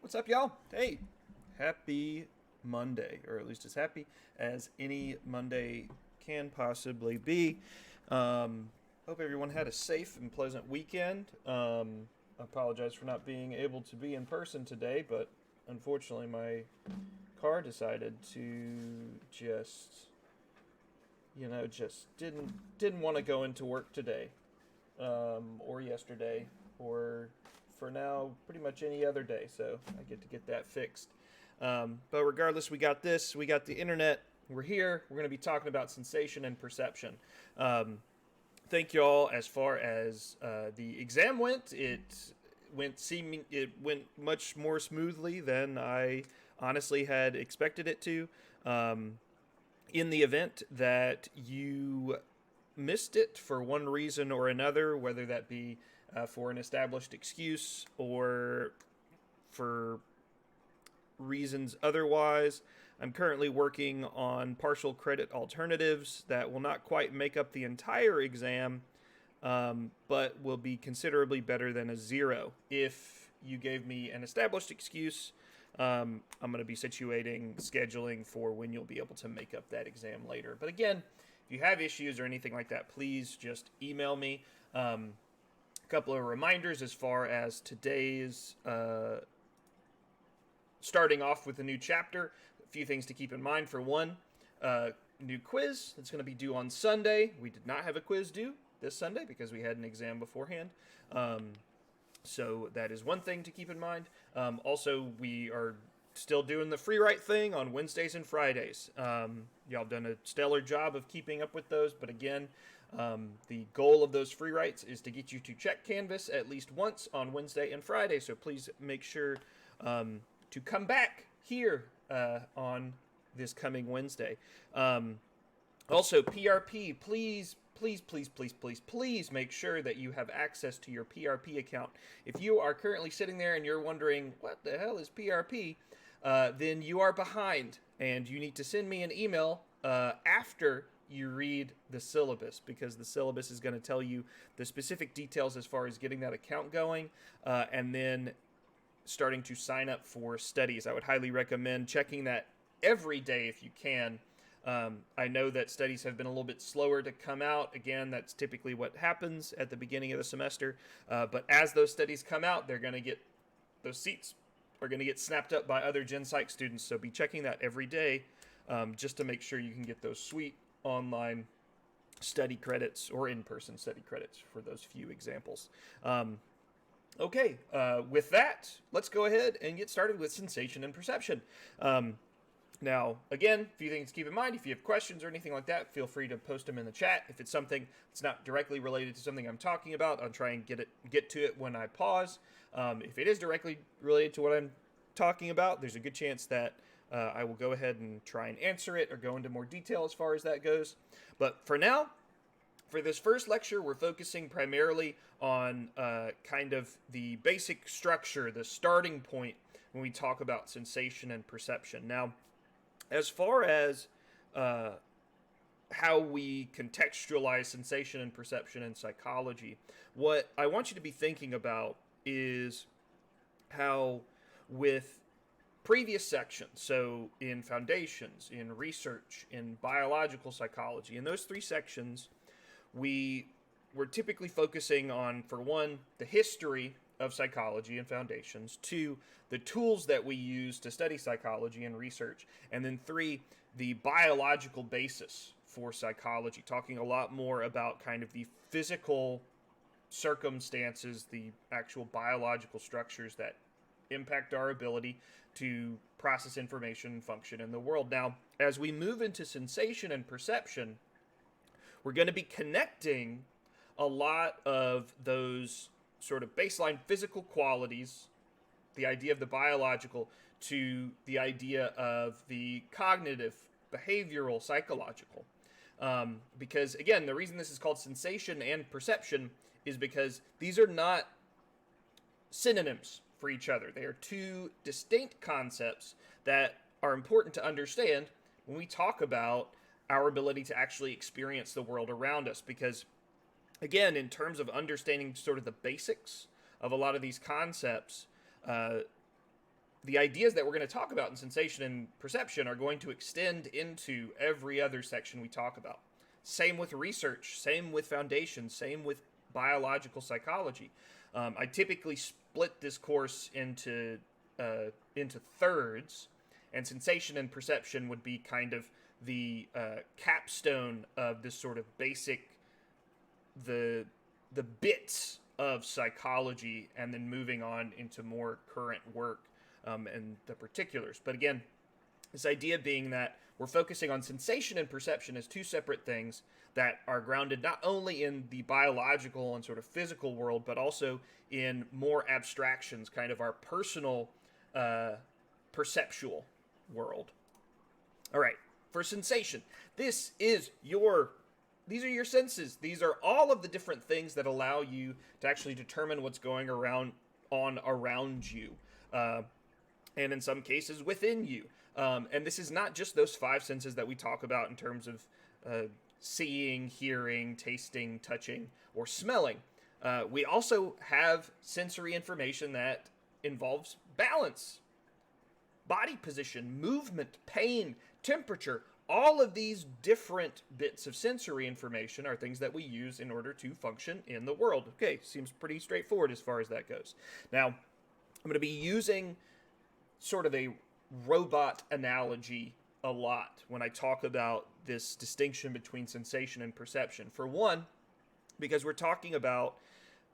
What's up, y'all? Hey, happy Monday, or at least as happy as any Monday can possibly be. Hope everyone had a safe and pleasant weekend. I apologize for not being able to be in person today, but unfortunately, my car decided to just didn't want to go into work today, or yesterday, or for now, pretty much any other day. So I get to get that fixed. But regardless, we got this. We got the internet. We're here. We're going to be talking about sensation and perception. Thank you all. As far as the exam went, it went much more smoothly than I honestly had expected it to. In the event that you missed it for one reason or another, whether that be for an established excuse or for reasons otherwise, I'm currently working on partial credit alternatives that will not quite make up the entire exam, but will be considerably better than a zero. If you gave me an established excuse, I'm going to be scheduling for when you'll be able to make up that exam later. But again, if you have issues or anything like that, please just email me. A couple of reminders as far as today's starting off with a new chapter. A few things to keep in mind. For one, new quiz that's going to be due on Sunday. We did not have a quiz due this Sunday because we had an exam beforehand. So that is one thing to keep in mind. Also, we are still doing the free write thing on Wednesdays and Fridays. Y'all have done a stellar job of keeping up with those, but again, the goal of those free writes is to get you to check Canvas at least once on Wednesday and Friday, so please make sure to come back here on this coming Wednesday. Also, PRP, please make sure that you have access to your PRP account. If you are currently sitting there and you're wondering, what the hell is PRP? Then you are behind, and you need to send me an email after you read the syllabus, because the syllabus is going to tell you the specific details as far as getting that account going, and then starting to sign up for studies. I would highly recommend checking that every day if you can. I know that studies have been a little bit slower to come out. Again, that's typically what happens at the beginning of the semester. But as those studies come out, those seats are going to get snapped up by other Gen Psych students. So be checking that every day just to make sure you can get those sweet online study credits or in-person study credits for those few examples. Okay, with that, let's go ahead and get started with sensation and perception. Now, again, a few things to keep in mind. If you have questions or anything like that, feel free to post them in the chat. If it's something that's not directly related to something I'm talking about, I'll try and get to it when I pause. If it is directly related to what I'm talking about, there's a good chance that I will go ahead and try and answer it or go into more detail as far as that goes. But for now, for this first lecture, we're focusing primarily on kind of the basic structure, the starting point when we talk about sensation and perception. Now, as far as how we contextualize sensation and perception in psychology, what I want you to be thinking about is how with previous sections, so in foundations, in research, in biological psychology, in those three sections, we're typically focusing on, for one, the history of psychology and foundations, two, the tools that we use to study psychology and research, and then three, the biological basis for psychology, talking a lot more about kind of the physical circumstances, the actual biological structures that impact our ability to process information and function in the world. Now, as we move into sensation and perception, we're going to be connecting a lot of those sort of baseline physical qualities, the idea of the biological, to the idea of the cognitive, behavioral, psychological. Because, again, the reason this is called sensation and perception is because these are not synonyms for each other. They are two distinct concepts that are important to understand when we talk about our ability to actually experience the world around us. Because, again, in terms of understanding sort of the basics of a lot of these concepts, the the ideas that we're going to talk about in sensation and perception are going to extend into every other section we talk about. Same with research, same with foundations, same with biological psychology. I typically split this course into thirds, and sensation and perception would be kind of the capstone of this sort of basic, the bits of psychology, and then moving on into more current work and the particulars. But again, this idea being that we're focusing on sensation and perception as two separate things that are grounded not only in the biological and sort of physical world, but also in more abstractions, kind of our personal perceptual world. All right, for sensation, these are your senses. These are all of the different things that allow you to actually determine what's going around you, and in some cases within you. And this is not just those five senses that we talk about in terms of seeing, hearing, tasting, touching, or smelling. We also have sensory information that involves balance, body position, movement, pain, temperature. All of these different bits of sensory information are things that we use in order to function in the world. Okay, seems pretty straightforward as far as that goes. Now, I'm going to be using sort of a robot analogy a lot when I talk about this distinction between sensation and perception. For one, because we're talking about,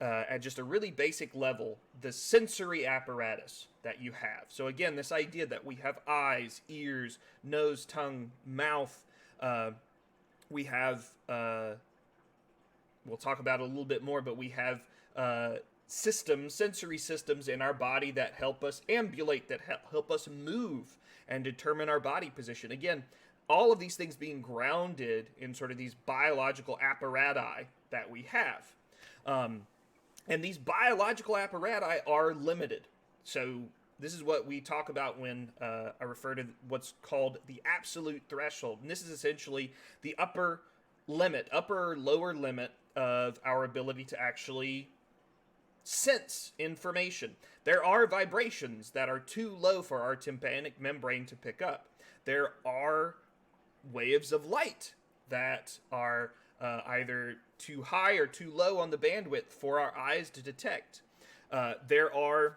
at just a really basic level, the sensory apparatus that you have. So again, this idea that we have eyes, ears, nose, tongue, mouth. We have, we'll talk about it a little bit more, but we have sensory systems in our body that help us ambulate, that help us move and determine our body position. Again, all of these things being grounded in sort of these biological apparatus that we have. And these biological apparatus are limited. So this is what we talk about when I refer to what's called the absolute threshold. And this is essentially the upper lower limit of our ability to actually sense information. There are vibrations that are too low for our tympanic membrane to pick up. There are waves of light that are either too high or too low on the bandwidth for our eyes to detect. There are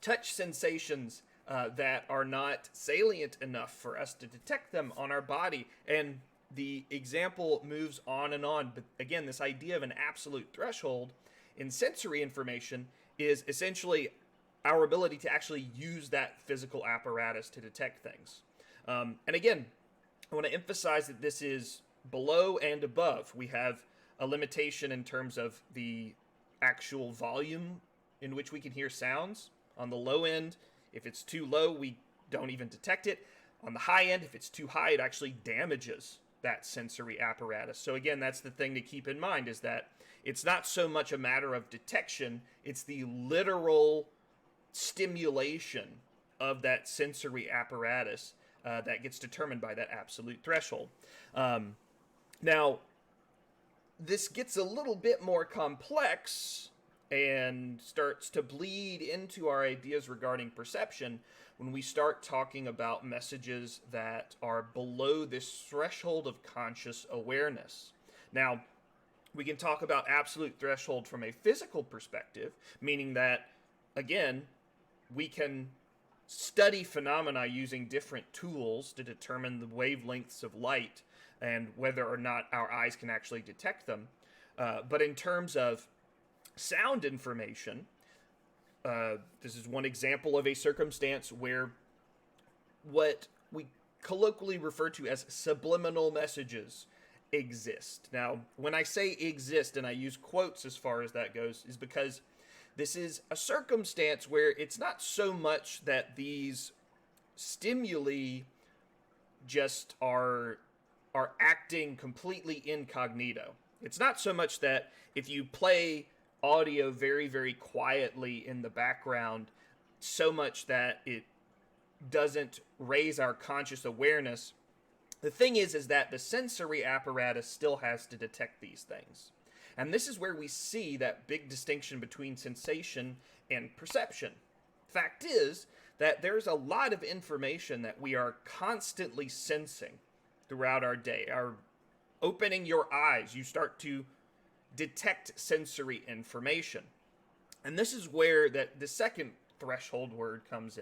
touch sensations that are not salient enough for us to detect them on our body. And the example moves on and on. But again, this idea of an absolute threshold in sensory information is essentially our ability to actually use that physical apparatus to detect things. And again, I want to emphasize that this is below and above. We have a limitation in terms of the actual volume in which we can hear sounds. On the low end, if it's too low, we don't even detect it. On the high end, if it's too high, it actually damages that sensory apparatus. So again, that's the thing to keep in mind, is that it's not so much a matter of detection, it's the literal stimulation of that sensory apparatus that gets determined by that absolute threshold. Now, this gets a little bit more complex and starts to bleed into our ideas regarding perception when we start talking about messages that are below this threshold of conscious awareness. Now, we can talk about absolute threshold from a physical perspective, meaning that, again, we can study phenomena using different tools to determine the wavelengths of light and whether or not our eyes can actually detect them. But in terms of sound information, this is one example of a circumstance where what we colloquially refer to as subliminal messages exist. Now, when I say exist, and I use quotes as far as that goes, is because this is a circumstance where it's not so much that these stimuli just are acting completely incognito. It's not so much that if you play audio very, very quietly in the background, so much that it doesn't raise our conscious awareness. The thing is that the sensory apparatus still has to detect these things. And this is where we see that big distinction between sensation and perception. Fact is that there's a lot of information that we are constantly sensing throughout our day. Our opening your eyes, you start to detect sensory information. And this is where the second threshold word comes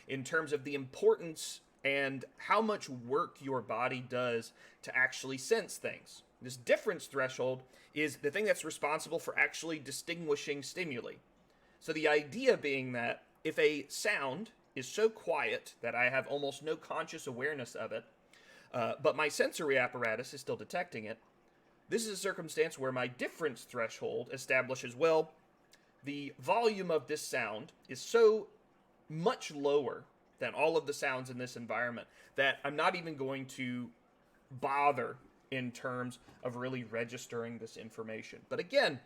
in terms of the importance and how much work your body does to actually sense things. This difference threshold is the thing that's responsible for actually distinguishing stimuli. So the idea being that if a sound is so quiet that I have almost no conscious awareness of it, but my sensory apparatus is still detecting it, this is a circumstance where my difference threshold establishes, well, the volume of this sound is so much lower than all of the sounds in this environment that I'm not even going to bother in terms of really registering this information. But again,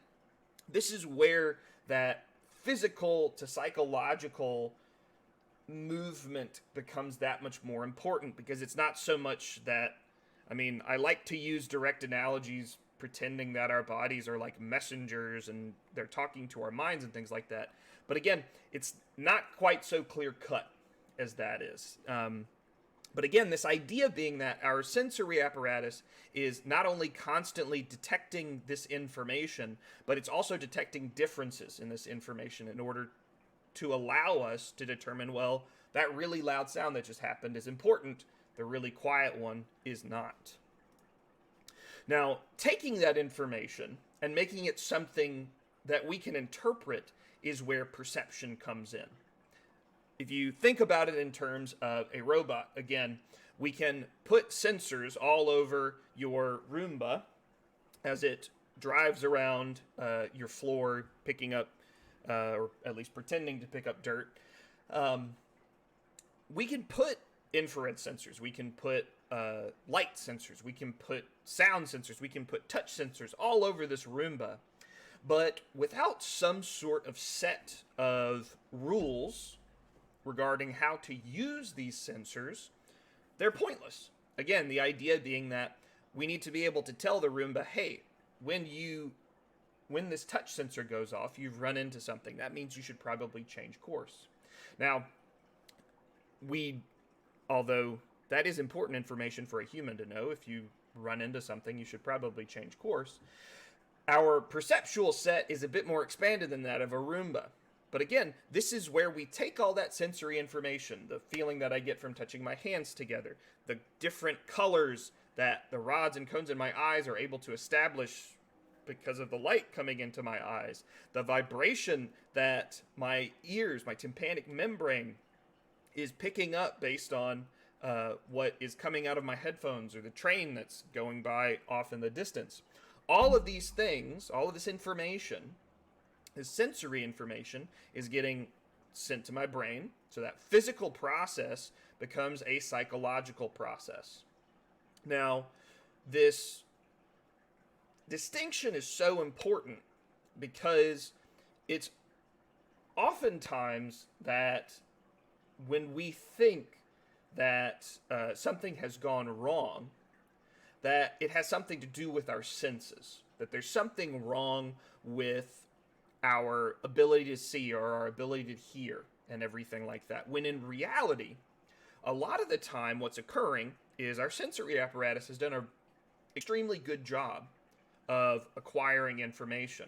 this is where that physical to psychological movement becomes that much more important, because it's not so much that, I like to use direct analogies pretending that our bodies are like messengers and they're talking to our minds and things like that. But again, it's not quite so clear cut as that is. But again, this idea being that our sensory apparatus is not only constantly detecting this information, but it's also detecting differences in this information in order to allow us to determine, well, that really loud sound that just happened is important, the really quiet one is not. Now, taking that information and making it something that we can interpret is where perception comes in. If you think about it in terms of a robot, again, we can put sensors all over your Roomba as it drives around your floor, picking up, or at least pretending to pick up dirt. We can put infrared sensors, we can put light sensors, we can put sound sensors, we can put touch sensors all over this Roomba. But without some sort of set of rules regarding how to use these sensors, they're pointless. Again, the idea being that we need to be able to tell the Roomba, hey, when this touch sensor goes off, you've run into something. That means you should probably change course. Now, although that is important information for a human to know, if you run into something, you should probably change course. Our perceptual set is a bit more expanded than that of a Roomba. But again, this is where we take all that sensory information, the feeling that I get from touching my hands together, the different colors that the rods and cones in my eyes are able to establish because of the light coming into my eyes, the vibration that my ears, my tympanic membrane, is picking up based on what is coming out of my headphones, or the train that's going by off in the distance. All of these things, all of this information, this sensory information, is getting sent to my brain. So that physical process becomes a psychological process. Now, this distinction is so important because it's oftentimes that when we think that something has gone wrong, that it has something to do with our senses, that there's something wrong with our ability to see or our ability to hear and everything like that. When in reality, a lot of the time what's occurring is our sensory apparatus has done an extremely good job of acquiring information.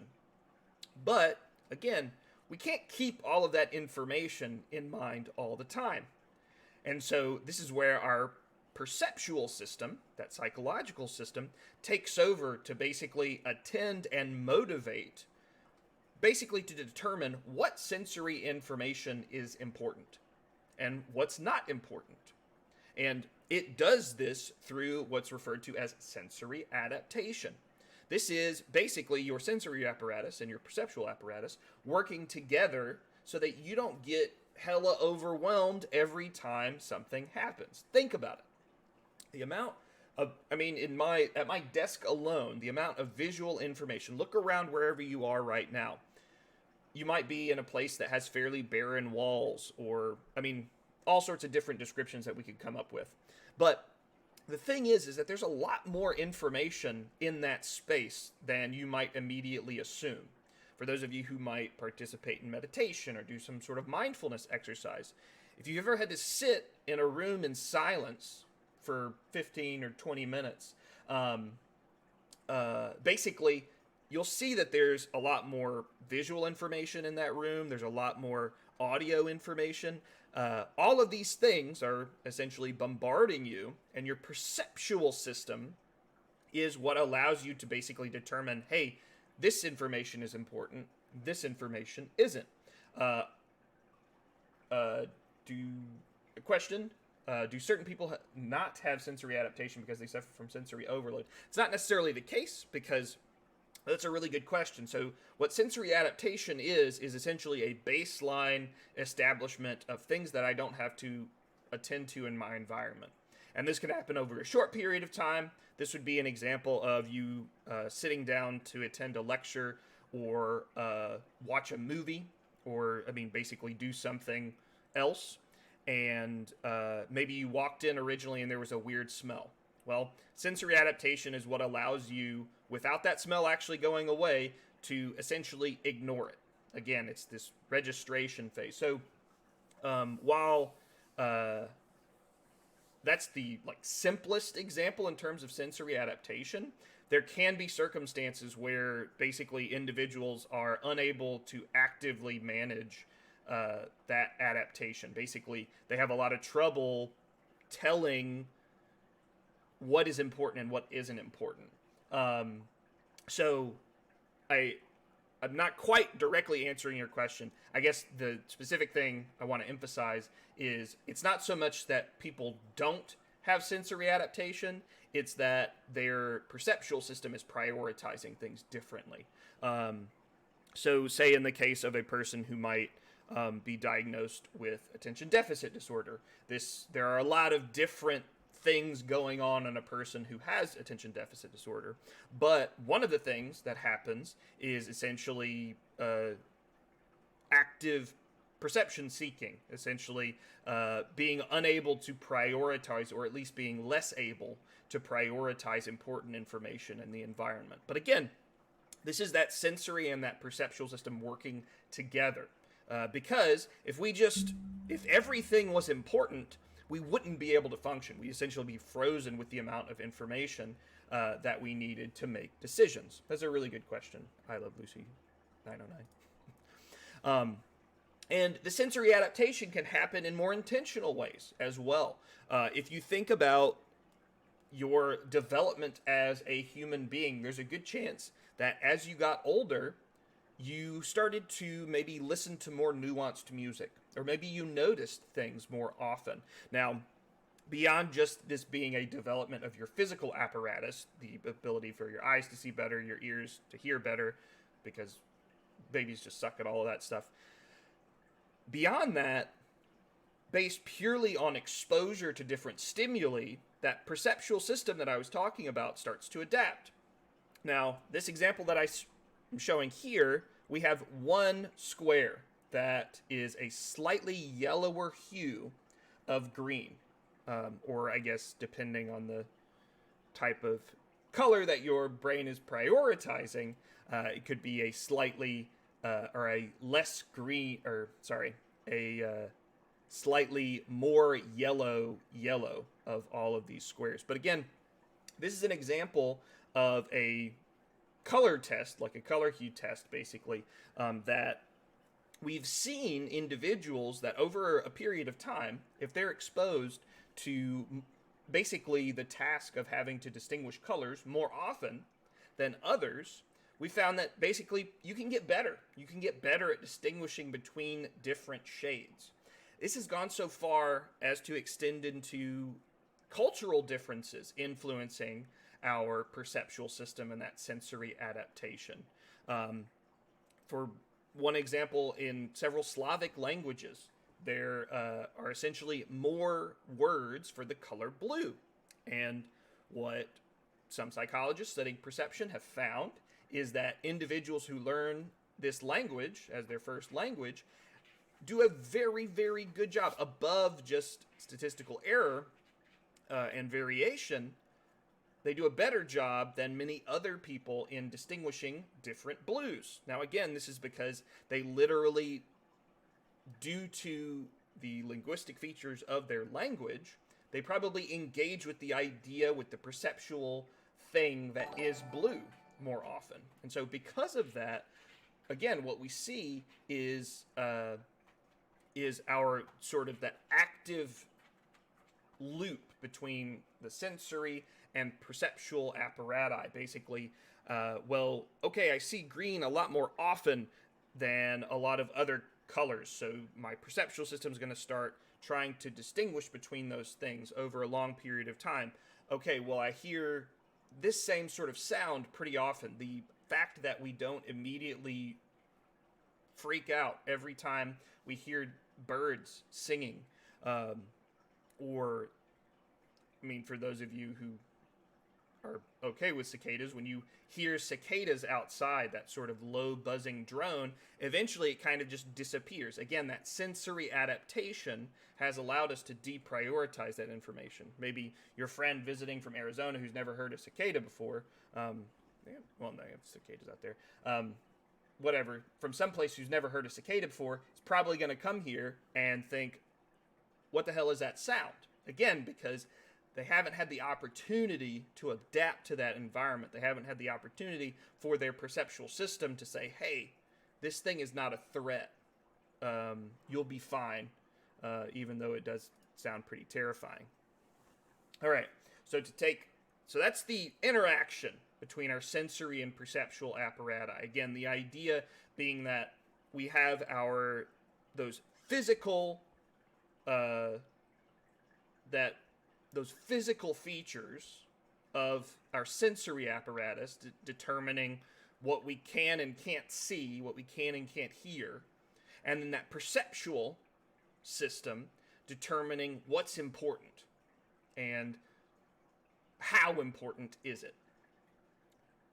But again, we can't keep all of that information in mind all the time. And so this is where our perceptual system, that psychological system, takes over to basically attend and motivate, basically to determine what sensory information is important and what's not important. And it does this through what's referred to as sensory adaptation. This is basically your sensory apparatus and your perceptual apparatus working together so that you don't get hella overwhelmed every time something happens. Think about it. The amount of, at my desk alone, the amount of visual information, look around wherever you are right now. You might be in a place that has fairly barren walls, or, all sorts of different descriptions that we could come up with. But the thing is that there's a lot more information in that space than you might immediately assume. For those of you who might participate in meditation or do some sort of mindfulness exercise, if you've ever had to sit in a room in silence for 15 or 20 minutes, basically you'll see that there's a lot more visual information in that room. There's a lot more audio information. All of these things are essentially bombarding you, and your perceptual system is what allows you to basically determine, hey, this information is important, this information isn't. Do a question? Do certain people not have sensory adaptation because they suffer from sensory overload? It's not necessarily the case, because that's a really good question. So what sensory adaptation is essentially a baseline establishment of things that I don't have to attend to in my environment. And this can happen over a short period of time. This would be an example of you sitting down to attend a lecture, or watch a movie, or, basically do something else. And maybe you walked in originally and there was a weird smell. Well, sensory adaptation is what allows you, without that smell actually going away, to essentially ignore it. Again, it's this registration phase. So while that's the simplest example in terms of sensory adaptation, there can be circumstances where basically individuals are unable to actively manage that adaptation. Basically, they have a lot of trouble telling what is important and what isn't important. So I'm not quite directly answering your question. I guess the specific thing I want to emphasize is it's not so much that people don't have sensory adaptation, it's that their perceptual system is prioritizing things differently. So say in the case of a person who might be diagnosed with attention deficit disorder, there are a lot of different things going on in a person who has attention deficit disorder. But one of the things that happens is essentially active perception seeking, essentially being unable to prioritize, or at least being less able to prioritize important information in the environment. But again, this is that sensory and that perceptual system working together. Because if everything was important, we wouldn't be able to function. We'd essentially be frozen with the amount of information that we needed to make decisions. That's a really good question. I love Lucy 909. And the sensory adaptation can happen in more intentional ways as well. If you think about your development as a human being, there's a good chance that as you got older, you started to maybe listen to more nuanced music, or maybe you noticed things more often. Now, beyond just this being a development of your physical apparatus, the ability for your eyes to see better, your ears to hear better, because babies just suck at all of that stuff. Beyond that, based purely on exposure to different stimuli, that perceptual system that I was talking about starts to adapt. Now, this example that I'm showing here, we have one square that is a slightly yellower hue of green, or I guess depending on the type of color that your brain is prioritizing, it could be a slightly or a less green, or sorry, a slightly more yellow of all of these squares. But again, this is an example of a color test, like a color hue test, basically, that we've seen individuals that over a period of time, if they're exposed to basically the task of having to distinguish colors more often than others, we found that basically you can get better. You can get better at distinguishing between different shades. This has gone so far as to extend into cultural differences influencing our perceptual system and that sensory adaptation. For one example, in several Slavic languages, there are essentially more words for the color blue. And what some psychologists studying perception have found is that individuals who learn this language as their first language do a very, very good job, above just statistical error and variation. They do a better job than many other people in distinguishing different blues. Now, again, this is because they literally, due to the linguistic features of their language, they probably engage with the idea, with the perceptual thing that is blue more often. And so, because of that, again, what we see is our sort of that active loop between the sensory and perceptual apparati. Basically, well, okay, I see green a lot more often than a lot of other colors, so my perceptual system is going to start trying to distinguish between those things over a long period of time. Okay, well, I hear this same sort of sound pretty often. The fact that we don't immediately freak out every time we hear birds singing, or, I mean, for those of you who are okay with cicadas, when you hear cicadas outside, that sort of low buzzing drone, eventually it kind of just disappears. Again, that sensory adaptation has allowed us to deprioritize that information. Maybe your friend visiting from Arizona who's never heard a cicada before, well, they have cicadas out there, whatever, from someplace who's never heard a cicada before, is probably going to come here and think, what the hell is that sound? Again, because they haven't had the opportunity to adapt to that environment. They haven't had the opportunity for their perceptual system to say, hey, this thing is not a threat. You'll be fine, even though it does sound pretty terrifying. All right, so that's the interaction between our sensory and perceptual apparati. Again, the idea being that we have those physical features of our sensory apparatus determining what we can and can't see, what we can and can't hear, and then that perceptual system determining what's important and how important is it.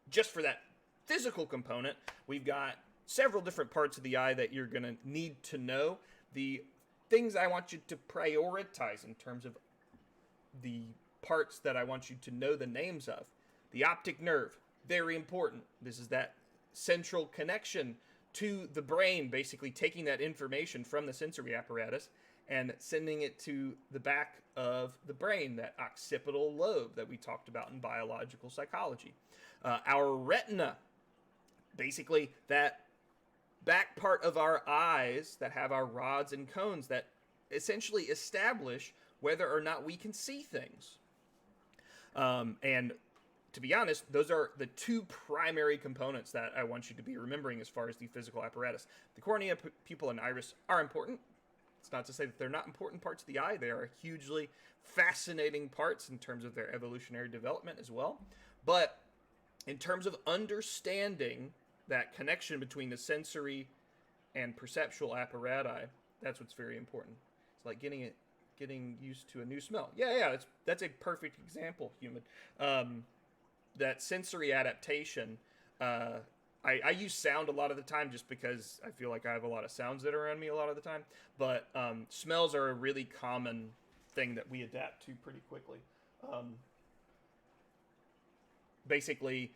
Just for that physical component, we've got several different parts of the eye that you're going to need to know. The things I want you to prioritize in terms of the parts that I want you to know the names of. The optic nerve, very important. This is that central connection to the brain, basically taking that information from the sensory apparatus and sending it to the back of the brain, that occipital lobe that we talked about in biological psychology. Our retina, basically that back part of our eyes that have our rods and cones that essentially establish whether or not we can see things. And to be honest, those are the two primary components that I want you to be remembering as far as the physical apparatus. The cornea, pupil, and iris are important. It's not to say that they're not important parts of the eye. They are hugely fascinating parts in terms of their evolutionary development as well. But in terms of understanding that connection between the sensory and perceptual apparati, that's what's very important. It's like getting used to a new smell. Yeah, that's a perfect example, human. That sensory adaptation, I use sound a lot of the time just because I feel like I have a lot of sounds that are around me a lot of the time, but smells are a really common thing that we adapt to pretty quickly. Basically,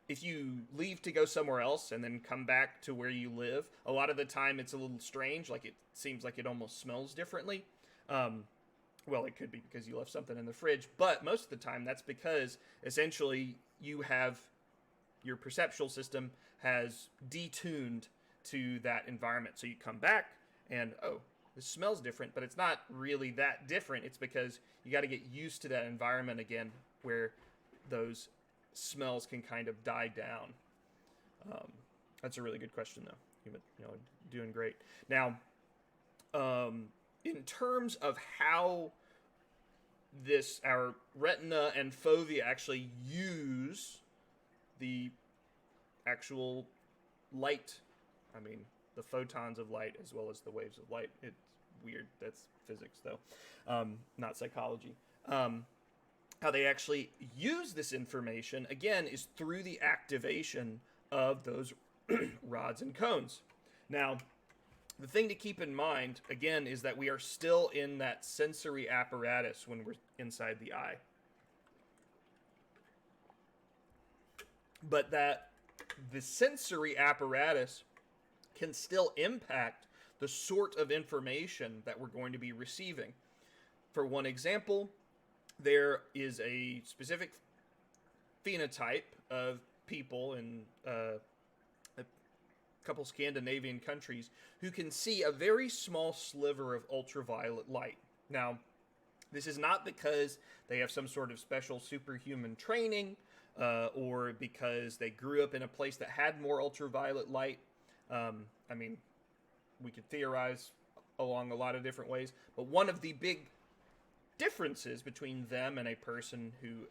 if you leave to go somewhere else and then come back to where you live, a lot of the time it's a little strange. Like, it seems like it almost smells differently. Well, it could be because you left something in the fridge, but most of the time that's because essentially your perceptual system has detuned to that environment. So you come back and, oh, this smells different, but it's not really that different. It's because you got to get used to that environment again where those smells can kind of die down. That's a really good question, though. You're doing great. Now, in terms of how our retina and fovea actually use the actual light, I mean, the photons of light as well as the waves of light. It's weird. That's physics, though, not psychology. How they actually use this information, again, is through the activation of those rods and cones. Now, the thing to keep in mind, again, is that we are still in that sensory apparatus when we're inside the eye. But that the sensory apparatus can still impact the sort of information that we're going to be receiving. For one example, there is a specific phenotype of people in a couple Scandinavian countries who can see a very small sliver of ultraviolet light. Now, this is not because they have some sort of special superhuman training or because they grew up in a place that had more ultraviolet light. I mean, we could theorize along a lot of different ways, but one of the big differences between them and a person who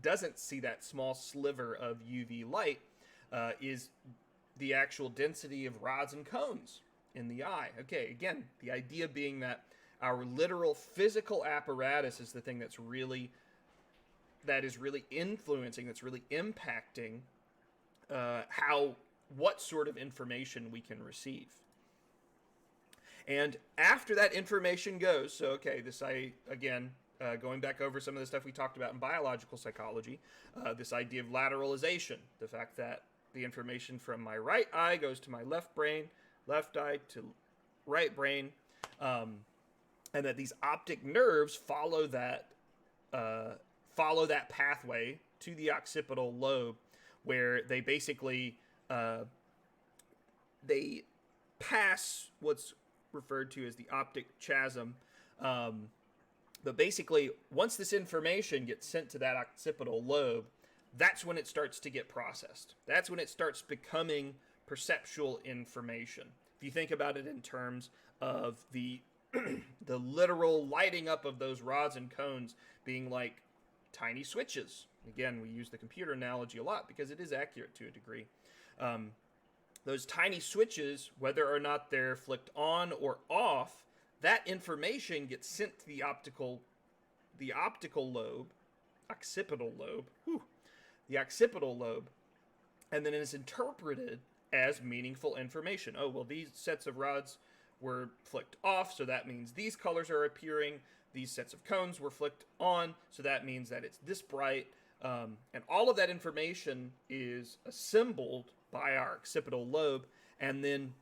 doesn't see that small sliver of UV light is the actual density of rods and cones in the eye. Okay, again, the idea being that our literal physical apparatus is the thing that's really influencing, that's really impacting what sort of information we can receive. And after that information goes, so okay, going back over some of the stuff we talked about in biological psychology, this idea of lateralization, the fact that the information from my right eye goes to my left brain, left eye to right brain, and that these optic nerves follow that pathway to the occipital lobe, where they basically they pass what's referred to as the optic chasm. But basically, once this information gets sent to that occipital lobe, that's when it starts to get processed. That's when it starts becoming perceptual information. If you think about it in terms of the the literal lighting up of those rods and cones being like tiny switches. Again, we use the computer analogy a lot because it is accurate to a degree. Those tiny switches, whether or not they're flicked on or off, that information gets sent to the optical lobe, occipital lobe, and then it is interpreted as meaningful information. Oh, well, these sets of rods were flicked off, so that means these colors are appearing. These sets of cones were flicked on, so that means that it's this bright. And all of that information is assembled by our occipital lobe, and then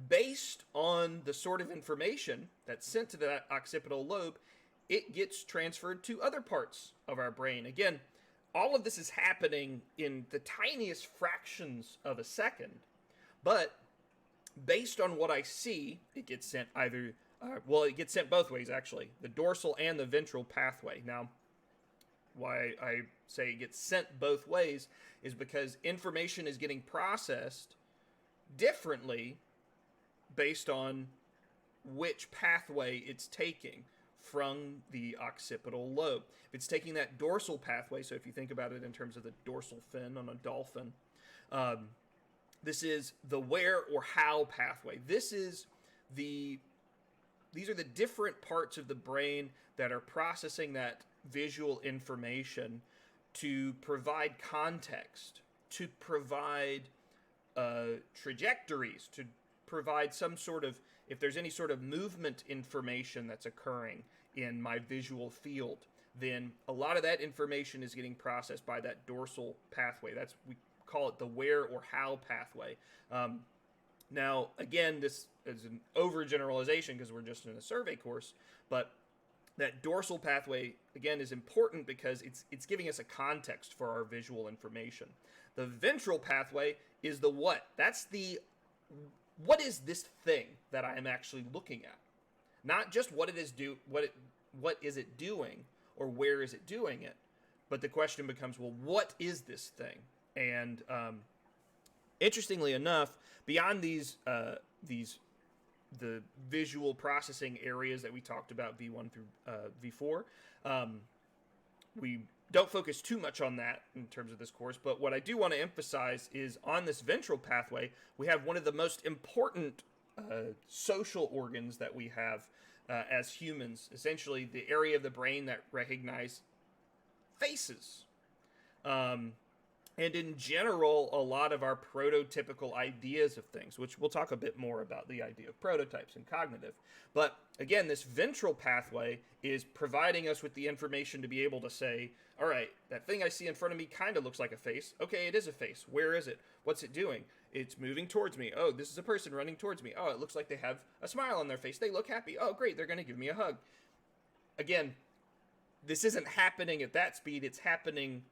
based on the sort of information that's sent to that occipital lobe, it gets transferred to other parts of our brain. Again, all of this is happening in the tiniest fractions of a second, but based on what I see, it gets sent it gets sent both ways, actually, the dorsal and the ventral pathway. Now, why I say it gets sent both ways is because information is getting processed differently based on which pathway it's taking from the occipital lobe. If it's taking that dorsal pathway, so if you think about it in terms of the dorsal fin on a dolphin, this is the where or how pathway. These are the different parts of the brain that are processing that visual information to provide context, to provide trajectories, to provide some sort of, if there's any sort of movement information that's occurring in my visual field, then a lot of that information is getting processed by that dorsal pathway. We call it the where or how pathway. Now, again, this is an overgeneralization because we're just in a survey course, but that dorsal pathway, again, is important because it's giving us a context for our visual information. The ventral pathway is the what. That's what is this thing that I am actually looking at? Not just what is it doing or where is it doing it, but the question becomes, well, what is this thing? And interestingly enough, beyond the visual processing areas that we talked about, V1 through V4, we don't focus too much on that in terms of this course, but what I do want to emphasize is on this ventral pathway, we have one of the most important social organs that we have as humans, essentially the area of the brain that recognize faces. and in general, a lot of our prototypical ideas of things, which we'll talk a bit more about the idea of prototypes and cognitive. But again, this ventral pathway is providing us with the information to be able to say, all right, that thing I see in front of me kind of looks like a face. Okay, it is a face. Where is it? What's it doing? It's moving towards me. Oh, this is a person running towards me. Oh, it looks like they have a smile on their face. They look happy. Oh, great, they're going to give me a hug. Again, this isn't happening at that speed. It's happening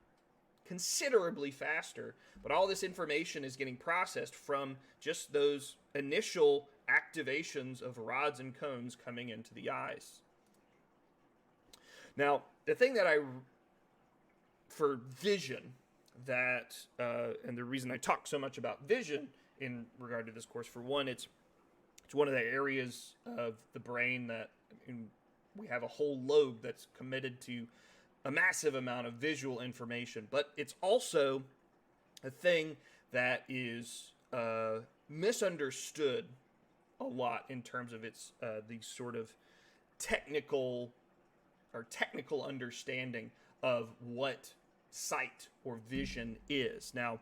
considerably faster, but all this information is getting processed from just those initial activations of rods and cones coming into the eyes. Now, the thing that for vision, and the reason I talk so much about vision in regard to this course, for one, it's one of the areas of the brain that we have a whole lobe that's committed to a massive amount of visual information, but it's also a thing that is misunderstood a lot in terms of its the sort of technical understanding of what sight or vision is. Now,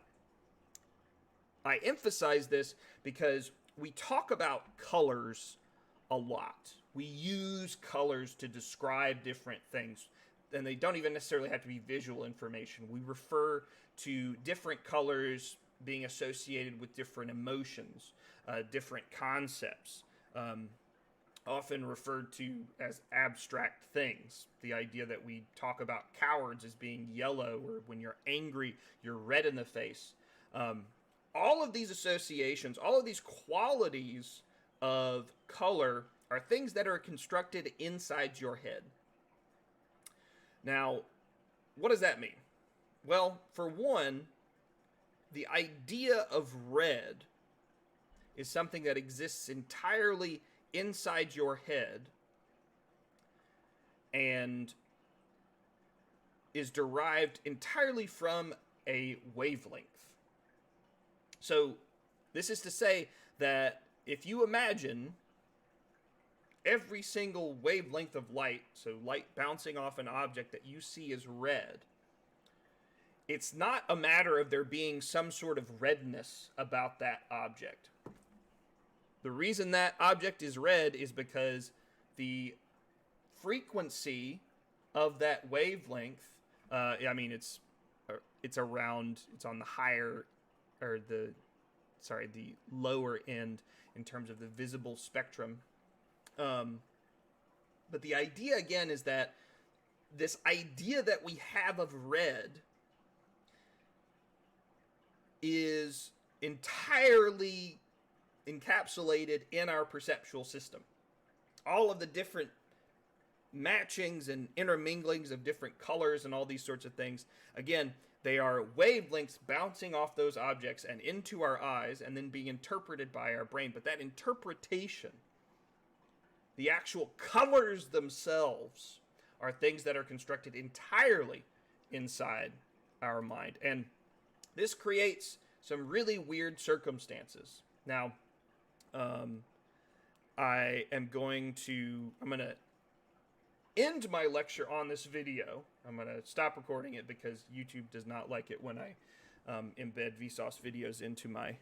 I emphasize this because we talk about colors a lot. We use colors to describe different things, and they don't even necessarily have to be visual information. We refer to different colors being associated with different emotions, different concepts, often referred to as abstract things. The idea that we talk about cowards as being yellow, or when you're angry, you're red in the face. All of these associations, all of these qualities of color are things that are constructed inside your head. Now, what does that mean? Well, for one, the idea of red is something that exists entirely inside your head and is derived entirely from a wavelength. So, this is to say that if you imagine every single wavelength of light, so light bouncing off an object that you see as red, it's not a matter of there being some sort of redness about that object. The reason that object is red is because the frequency of that wavelength, it's on the higher, or the lower end in terms of the visible spectrum. But the idea, again, is that this idea that we have of red is entirely encapsulated in our perceptual system. All of the different matchings and interminglings of different colors and all these sorts of things, again, they are wavelengths bouncing off those objects and into our eyes and then being interpreted by our brain. But that interpretation, the actual colors themselves, are things that are constructed entirely inside our mind. And this creates some really weird circumstances. Now, I'm going to end my lecture on this video. I'm going to stop recording it because YouTube does not like it when I embed Vsauce videos into my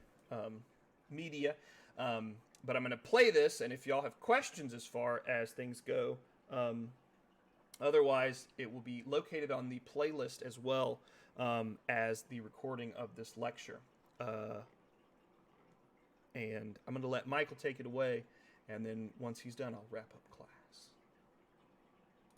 media. But I'm going to play this, and if y'all have questions as far as things go, otherwise it will be located on the playlist as well as the recording of this lecture. And I'm going to let Michael take it away, and then once he's done, I'll wrap up class.